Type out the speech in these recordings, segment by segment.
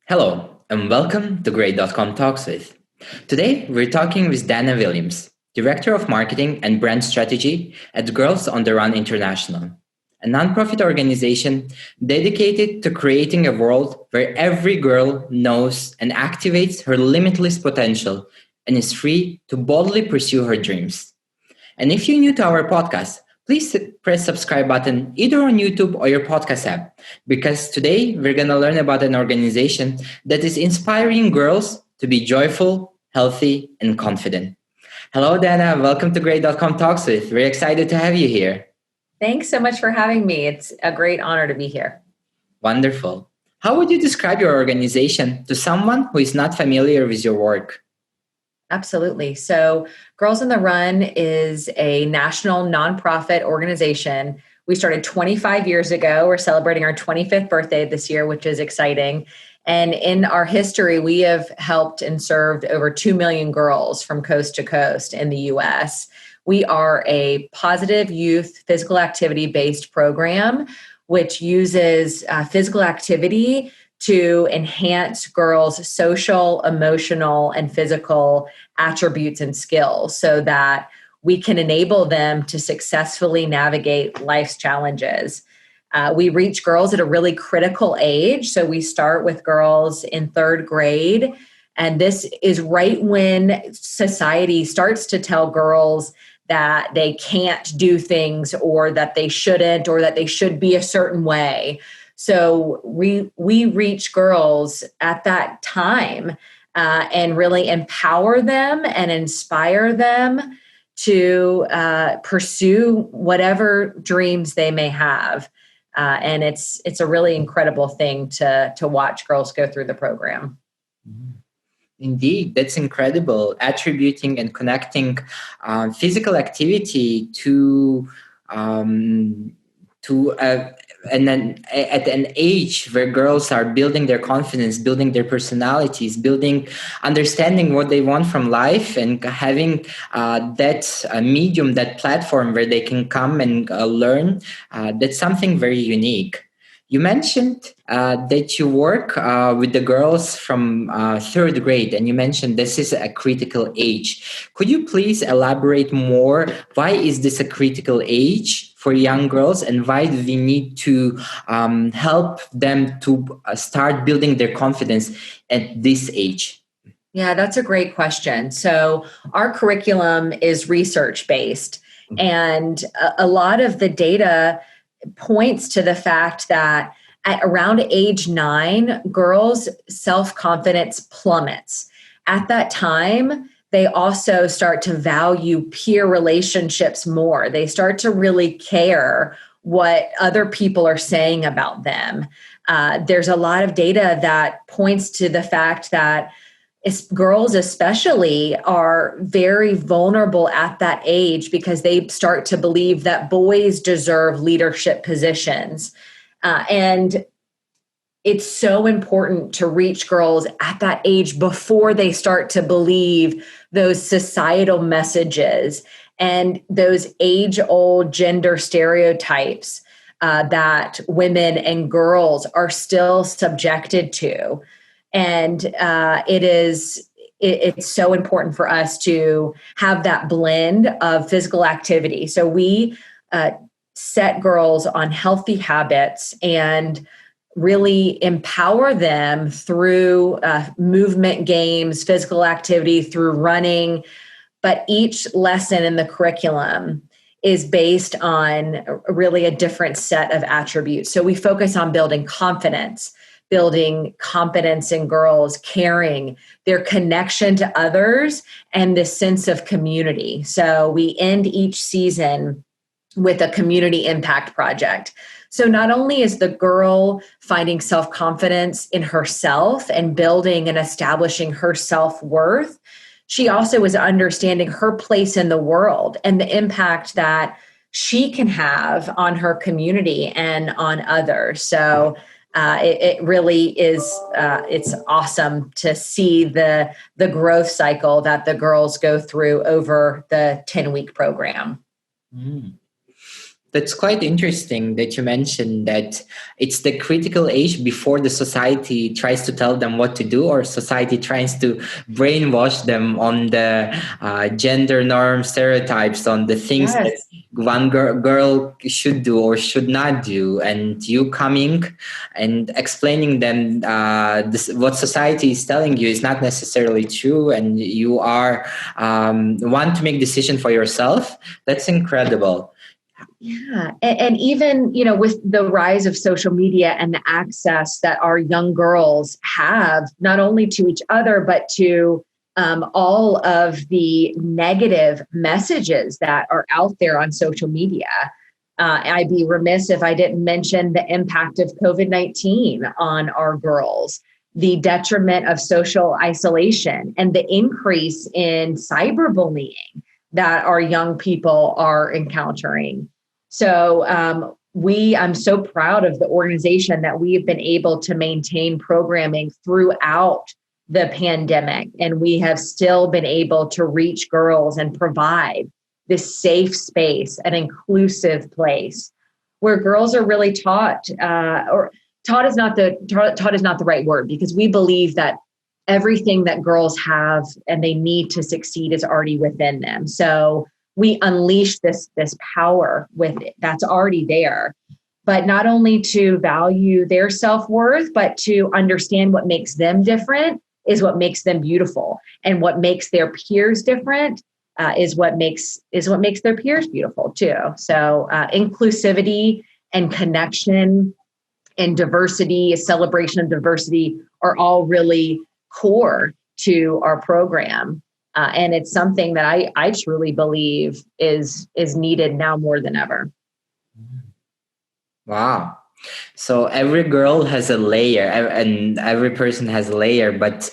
Hello, and welcome to Grade.com Talks With. Today, we're talking with Dana Williams, Director of Marketing and Brand Strategy at Girls on the Run International, a nonprofit organization dedicated to creating a world where every girl knows and activates her limitless potential and is free to boldly pursue her dreams. And if you're new to our podcast, please press subscribe button either on YouTube or your podcast app, because today we're going to learn about an organization that is inspiring girls to be joyful, healthy, and confident. Hello, Dana. Welcome to Grade.com Talks With. We're excited to have you here. Thanks so much for having me. It's a great honor to be here. Wonderful. How would you describe your organization to someone who is not familiar with your work? Absolutely. So Girls on the Run is a national nonprofit organization. We started 25 years ago. We're celebrating our 25th birthday this year, which is exciting. And in our history, we have helped and served over 2 million girls from coast to coast in the US. We are a positive youth physical activity-based program, which uses physical activity to enhance girls' social, emotional, and physical attributes and skills so that we can enable them to successfully navigate life's challenges. We reach girls at a really critical age. So we start with girls in third grade. And this is right when society starts to tell girls that they can't do things or that they shouldn't or that they should be a certain way. So we reach girls at that time and really empower them and inspire them to pursue whatever dreams they may have. And it's a really incredible thing to watch girls go through the program. Indeed, that's incredible. Attributing and connecting physical activity to and then at an age where girls are building their confidence, building their personalities, understanding what they want from life, and having that medium, that platform where they can come and learn, that's something very unique. You mentioned that you work with the girls from third grade, and you mentioned this is a critical age. Could you please elaborate more? Why is this a critical age for young girls, and why do we need to help them to start building their confidence at this age? Yeah, that's a great question. So our curriculum is research-based, and a lot of the data points to the fact that at around age 9, girls' self-confidence plummets. At that time, they also start to value peer relationships more. They start to really care what other people are saying about them. There's a lot of data that points to the fact that girls especially are very vulnerable at that age because they start to believe that boys deserve leadership positions. And it's so important to reach girls at that age before they start to believe those societal messages and those age-old gender stereotypes that women and girls are still subjected to. And it's so important for us to have that blend of physical activity. So we set girls on healthy habits and really empower them through movement games, physical activity, through running. But each lesson in the curriculum is based on really a different set of attributes. So we focus on building confidence, building competence in girls, caring, their connection to others, and this sense of community. So we end each season with a community impact project. So not only is the girl finding self-confidence in herself and building and establishing her self-worth, she also is understanding her place in the world and the impact that she can have on her community and on others. So it really is, it's awesome to see the growth cycle that the girls go through over the 10-week program. That's quite interesting that you mentioned that it's the critical age before the society tries to tell them what to do, or society tries to brainwash them on the gender norm stereotypes, on the things that Yes. one girl should do or should not do. And you coming and explaining them what society is telling you is not necessarily true, and you are want to make decision for yourself. That's incredible. Yeah. And even, with the rise of social media and the access that our young girls have, not only to each other, but to all of the negative messages that are out there on social media. I'd be remiss if I didn't mention the impact of COVID-19 on our girls, the detriment of social isolation, and the increase in cyberbullying that our young people are encountering. So I'm so proud of the organization that we have been able to maintain programming throughout the pandemic, and we have still been able to reach girls and provide this safe space, an inclusive place where girls are really taught, or taught is not the right word, because we believe that everything that girls have and they need to succeed is already within them. So we unleash this power with it that's already there, but not only to value their self-worth, but to understand what makes them different is what makes them beautiful, and what makes their peers different is what makes their peers beautiful too. So inclusivity and connection and diversity, a celebration of diversity, are all really core to our program. And it's something that I truly believe is needed now more than ever. Wow. So every girl has a layer, and every person has a layer, but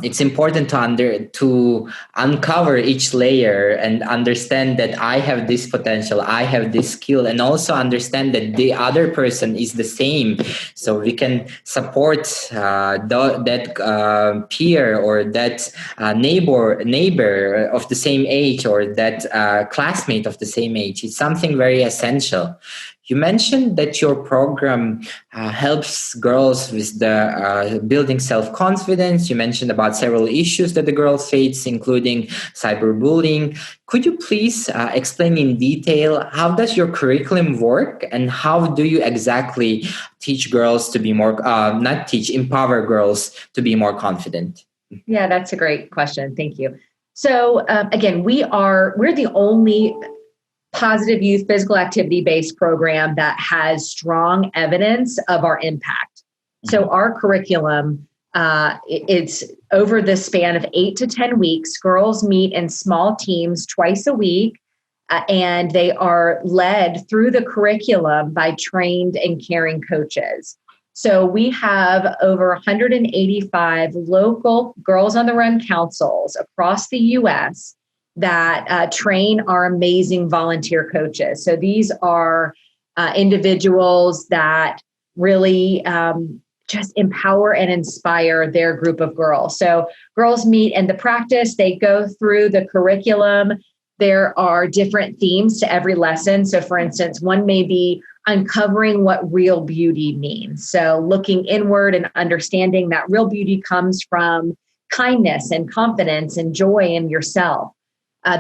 it's important to uncover each layer and understand that I have this potential, I have this skill, and also understand that the other person is the same. So we can support that peer, or that neighbor of the same age, or that classmate of the same age. It's something very essential. You mentioned that your program helps girls with the building self-confidence. You mentioned about several issues that the girls face, including cyberbullying. Could you please explain in detail how does your curriculum work, and how do you exactly teach girls to be more, not teach, empower girls to be more confident? Yeah, that's a great question. Thank you. So again, we're the only positive youth physical activity based program that has strong evidence of our impact. So our curriculum, it's over the span of 8 to 10 weeks. Girls meet in small teams twice a week, and they are led through the curriculum by trained and caring coaches. So we have over 185 local Girls on the Run councils across the U.S. that train our amazing volunteer coaches. So these are individuals that really just empower and inspire their group of girls. So girls meet in the practice, they go through the curriculum. There are different themes to every lesson. So for instance, one may be uncovering what real beauty means. So looking inward and understanding that real beauty comes from kindness and confidence and joy in yourself.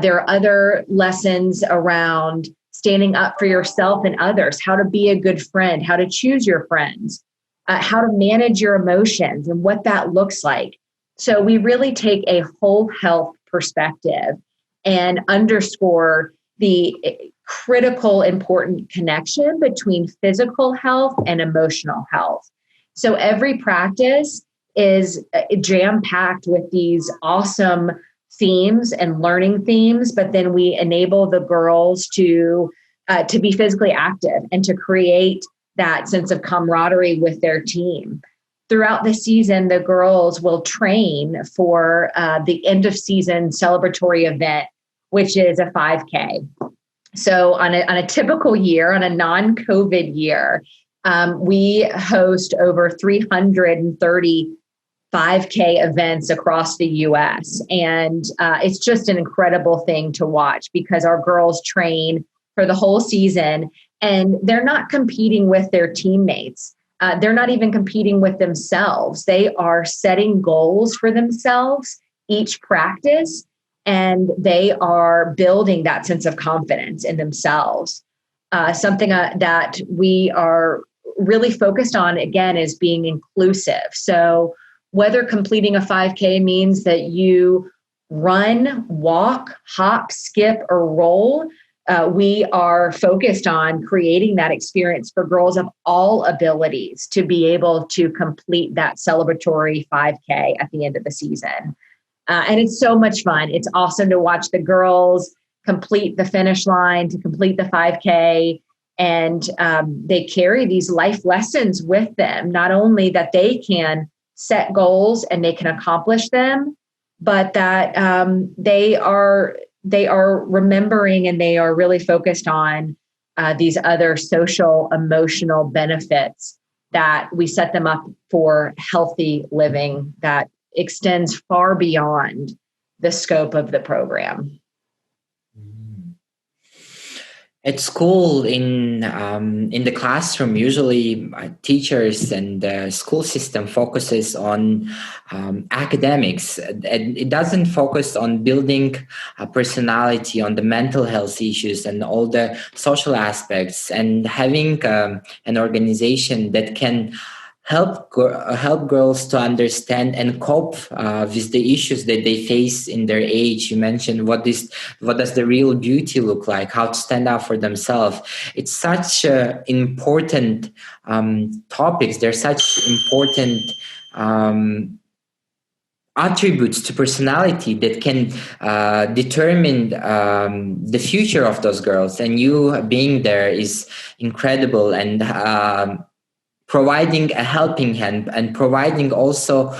There are other lessons around standing up for yourself and others, how to be a good friend, how to choose your friends, how to manage your emotions and what that looks like. So we really take a whole health perspective and underscore the critical, important connection between physical health and emotional health. So every practice is jam-packed with these awesome themes and learning themes, but then we enable the girls to be physically active and to create that sense of camaraderie with their team. Throughout the season, the girls will train for the end of season celebratory event, which is a 5K. So on a typical year, on a non-COVID year, we host over 330 5K events across the US. And it's just an incredible thing to watch because our girls train for the whole season, and they're not competing with their teammates. They're not even competing with themselves. They are setting goals for themselves each practice, and they are building that sense of confidence in themselves. Something that we are really focused on, again, is being inclusive. So whether completing a 5K means that you run, walk, hop, skip, or roll, we are focused on creating that experience for girls of all abilities to be able to complete that celebratory 5K at the end of the season. And it's so much fun. It's awesome to watch the girls complete the finish line, to complete the 5K. And they carry these life lessons with them, not only that they can set goals and they can accomplish them, but that they are remembering, and they are really focused on these other social, emotional benefits that we set them up for healthy living that extends far beyond the scope of the program. At school, in the classroom, usually teachers and the school system focuses on academics, and it doesn't focus on building a personality, on the mental health issues and all the social aspects, and having an organization that can help girls to understand and cope with the issues that they face in their age. You mentioned what does the real beauty look like, how to stand up for themselves. It's such important topics. They're such important attributes to personality that can determine the future of those girls. And you being there is incredible, and providing a helping hand, and providing also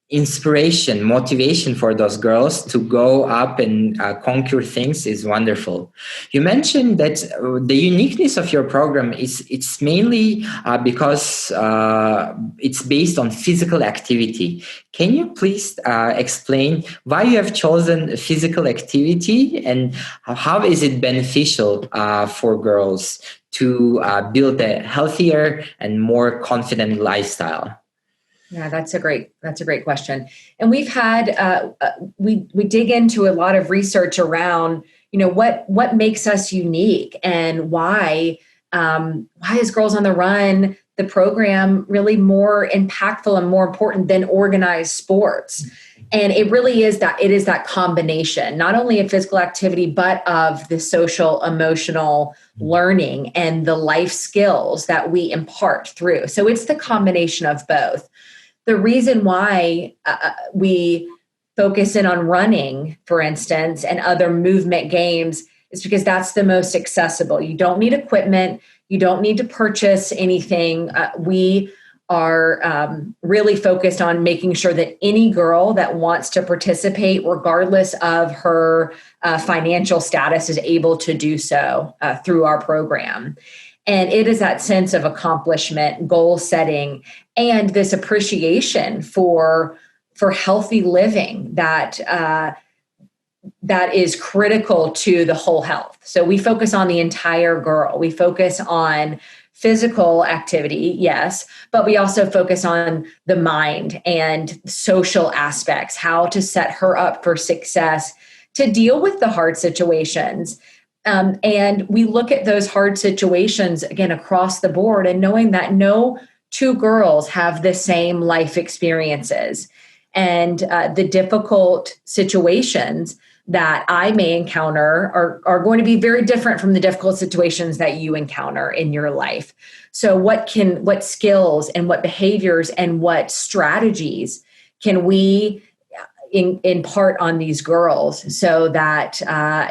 inspiration, motivation for those girls to go up and conquer things is wonderful. You mentioned that the uniqueness of your program is it's mainly because it's based on physical activity. Can you please explain why you have chosen physical activity, and how is it beneficial for girls to build a healthier and more confident lifestyle? Yeah, that's a great question. And we've had we dig into a lot of research around, what makes us unique, and why is Girls on the Run, the program, really more impactful and more important than organized sports. And it really is that combination, not only of physical activity, but of the social, emotional learning and the life skills that we impart through. So it's the combination of both. The reason why we focus in on running, for instance, and other movement games is because that's the most accessible. You don't need equipment. You don't need to purchase anything. We are really focused on making sure that any girl that wants to participate, regardless of her financial status, is able to do so through our program. And it is that sense of accomplishment, goal setting, and this appreciation for healthy living that is critical to the whole health. So we focus on the entire girl. We focus on physical activity, yes, but we also focus on the mind and social aspects, how to set her up for success, to deal with the hard situations. And we look at those hard situations, again, across the board, and knowing that no two girls have the same life experiences. And the difficult situations that I may encounter are going to be very different from the difficult situations that you encounter in your life. So what skills and what behaviors and what strategies can we impart on these girls, so that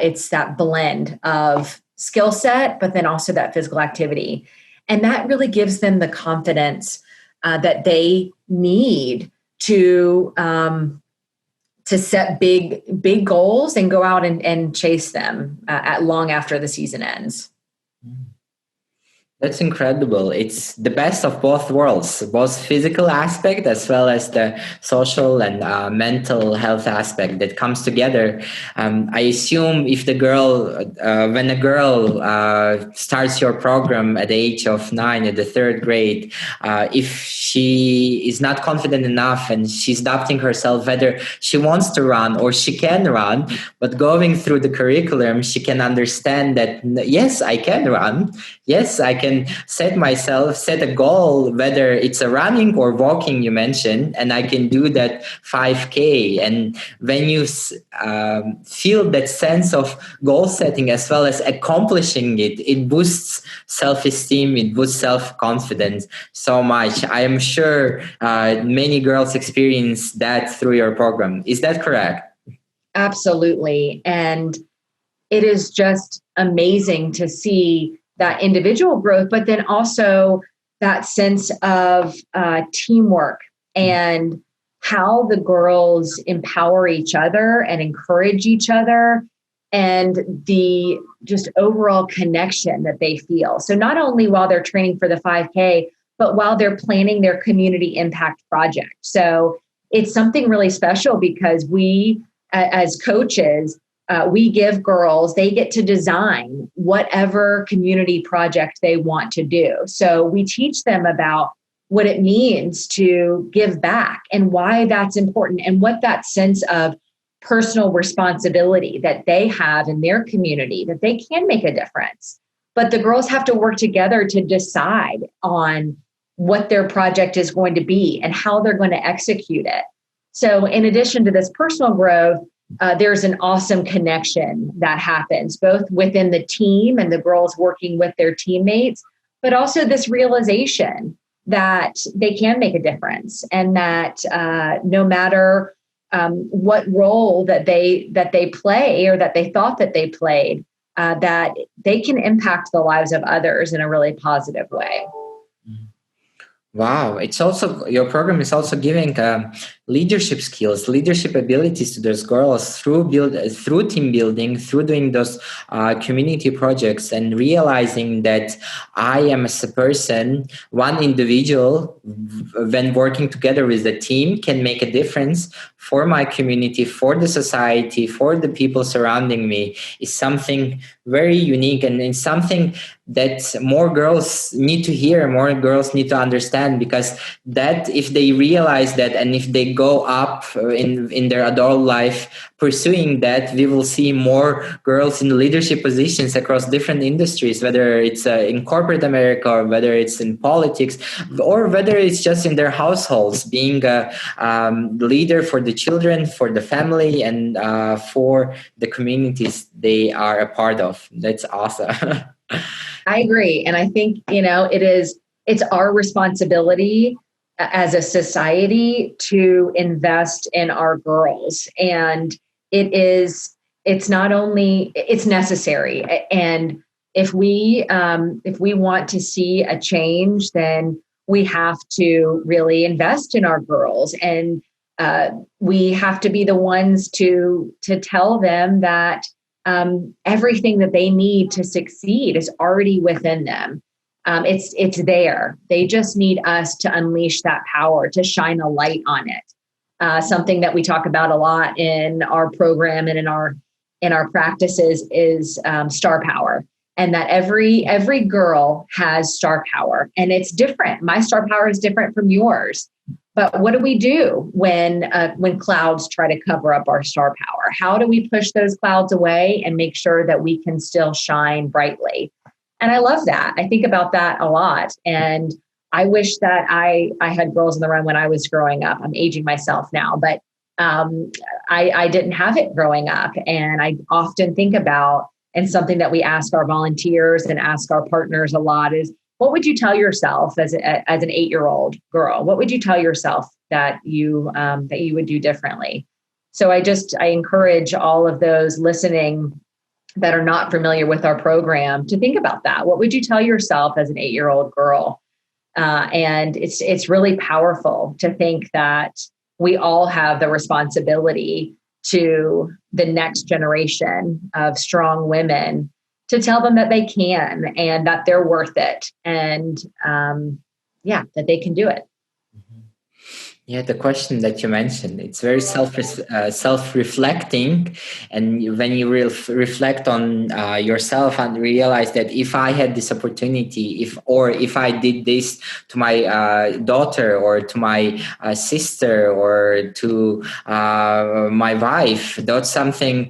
it's that blend of skill set, but then also that physical activity. And that really gives them the confidence that they need to set big goals and go out and chase them at long after the season ends. That's incredible. It's the best of both worlds, both physical aspect as well as the social and mental health aspect that comes together. I assume if when a girl starts your program at the age of 9 at the third grade, if she is not confident enough and she's doubting herself whether she wants to run or she can run, but going through the curriculum, she can understand that yes, I can run. Yes, I can set a goal, whether it's a running or walking, you mentioned, and I can do that 5K. And when you feel that sense of goal setting as well as accomplishing it, it boosts self esteem, it boosts self confidence so much. I am sure many girls experience that through your program. Is that correct? Absolutely. And it is just amazing to see that individual growth, but then also that sense of teamwork and how the girls empower each other and encourage each other and the just overall connection that they feel. So not only while they're training for the 5K, but while they're planning their community impact project. So it's something really special because we, as coaches, we give girls, they get to design whatever community project they want to do. So we teach them about what it means to give back and why that's important and what that sense of personal responsibility that they have in their community, that they can make a difference. But the girls have to work together to decide on what their project is going to be and how they're going to execute it. So in addition to this personal growth, there's an awesome connection that happens both within the team and the girls working with their teammates, but also this realization that they can make a difference and that no matter what role that they play or that they thought that they played, that they can impact the lives of others in a really positive way. Wow, it's also your program is also giving leadership skills, leadership abilities to those girls through team building, through doing those community projects, and realizing that I am as a person, one individual, when working together with the team, can make a difference for my community, for the society, for the people surrounding me. Is something very unique, and it's something that more girls need to hear, more girls need to understand, because that if they realize that and if they go up in their adult life pursuing that, we will see more girls in leadership positions across different industries, whether it's in corporate America or whether it's in politics or whether it's just in their households, being a leader for the children, for the family, and for the communities they are a part of. That's awesome. I agree. And I think, it's our responsibility as a society to invest in our girls. And it's necessary. And if we want to see a change, then we have to really invest in our girls. And we have to be the ones to tell them that everything that they need to succeed is already within them. It's there. They just need us to unleash that power, to shine a light on it. Something that we talk about a lot in our program and in our practices is star power, and that every girl has star power, and it's different. My star power is different from yours. But what do we do when clouds try to cover up our star power? How do we push those clouds away and make sure that we can still shine brightly? And I love that. I think about that a lot. And I wish that I had girls in the run when I was growing up. I'm aging myself now, but I didn't have it growing up. And I often think about, and something that we ask our volunteers and ask our partners a lot is, what would you tell yourself as an 8-year-old girl? What would you tell yourself that you would do differently? So I encourage all of those listening that are not familiar with our program to think about that. What would you tell yourself as an 8-year-old girl? And it's really powerful to think that we all have the responsibility to the next generation of strong women to tell them that they can and that they're worth it, and that they can do it. Yeah, the question that you mentioned, it's very self-reflecting. And when you reflect on yourself and realize that if I had this opportunity, if I did this to my daughter or to my sister or to my wife, that's something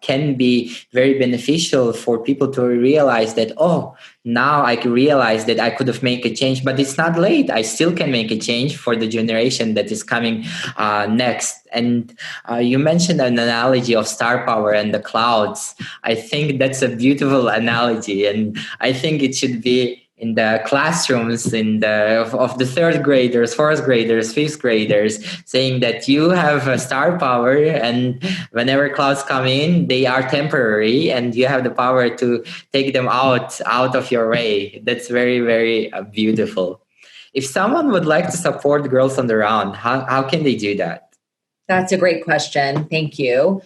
can be very beneficial for people to realize that, oh, now I can realize that I could have made a change, but it's not late. I still can make a change for the generation that is coming next. And you mentioned an analogy of star power and the clouds. I think that's a beautiful analogy, and I think it should be in the classrooms of the third graders, fourth graders, fifth graders, saying that you have a star power, and whenever clouds come in, they are temporary, and you have the power to take them out of your way. That's very, very beautiful. If someone would like to support Girls on the Run, how can they do that? That's a great question. Thank you.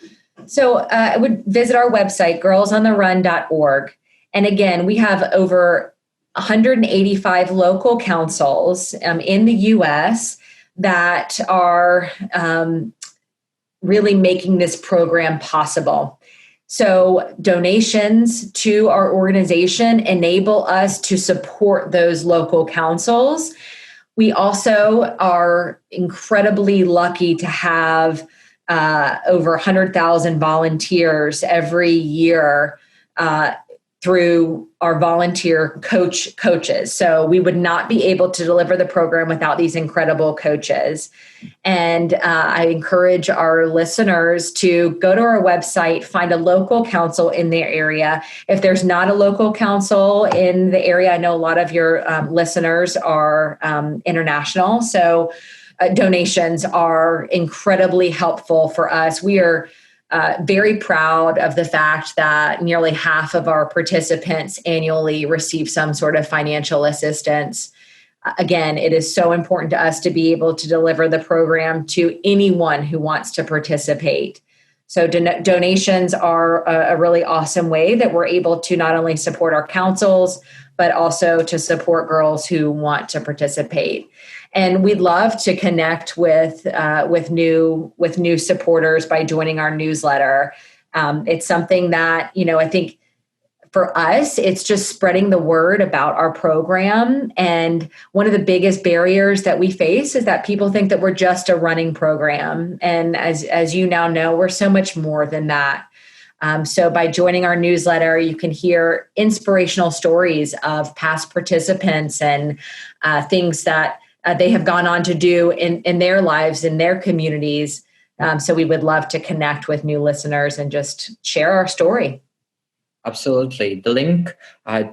So I would visit our website, girlsontherun.org. And again, we have over 185 local councils in the US that are really making this program possible. So donations to our organization enable us to support those local councils. We also are incredibly lucky to have over 100,000 volunteers every year through our volunteer coaches. So we would not be able to deliver the program without these incredible coaches. And I encourage our listeners to go to our website, find a local council in their area. If there's not a local council in the area, I know a lot of your listeners are international. So donations are incredibly helpful for us. We are very proud of the fact that nearly half of our participants annually receive some sort of financial assistance. Again, it is so important to us to be able to deliver the program to anyone who wants to participate. So donations are a really awesome way that we're able to not only support our councils, but also to support girls who want to participate. And we'd love to connect with new supporters by joining our newsletter. It's something that, I think for us, it's just spreading the word about our program. And one of the biggest barriers that we face is that people think that we're just a running program. And as you now know, we're so much more than that. So by joining our newsletter, you can hear inspirational stories of past participants and things that they have gone on to do in their lives, in their communities. So we would love to connect with new listeners and just share our story. Absolutely. The link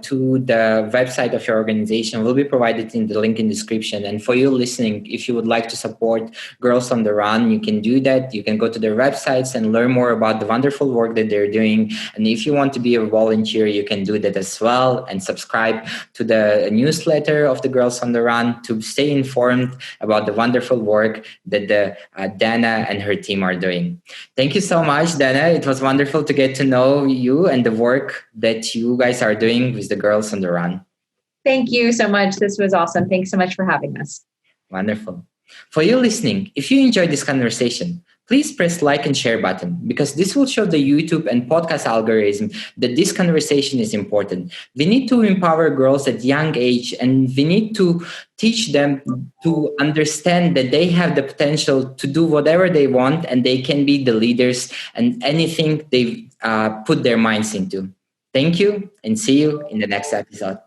to the website of your organization will be provided in the link in the description. And for you listening, if you would like to support Girls on the Run, you can do that. You can go to their websites and learn more about the wonderful work that they're doing. And if you want to be a volunteer, you can do that as well, and subscribe to the newsletter of the Girls on the Run to stay informed about the wonderful work that Dana and her team are doing. Thank you so much, Dana. It was wonderful to get to know you and the work that you guys are doing with the Girls on the Run. Thank you so much. This was awesome. Thanks so much for having us. Wonderful. For you listening, if you enjoyed this conversation, please press like and share button, because this will show the YouTube and podcast algorithm that this conversation is important. We need to empower girls at young age, and we need to teach them to understand that they have the potential to do whatever they want, and they can be the leaders and anything they put their minds into. Thank you, and see you in the next episode.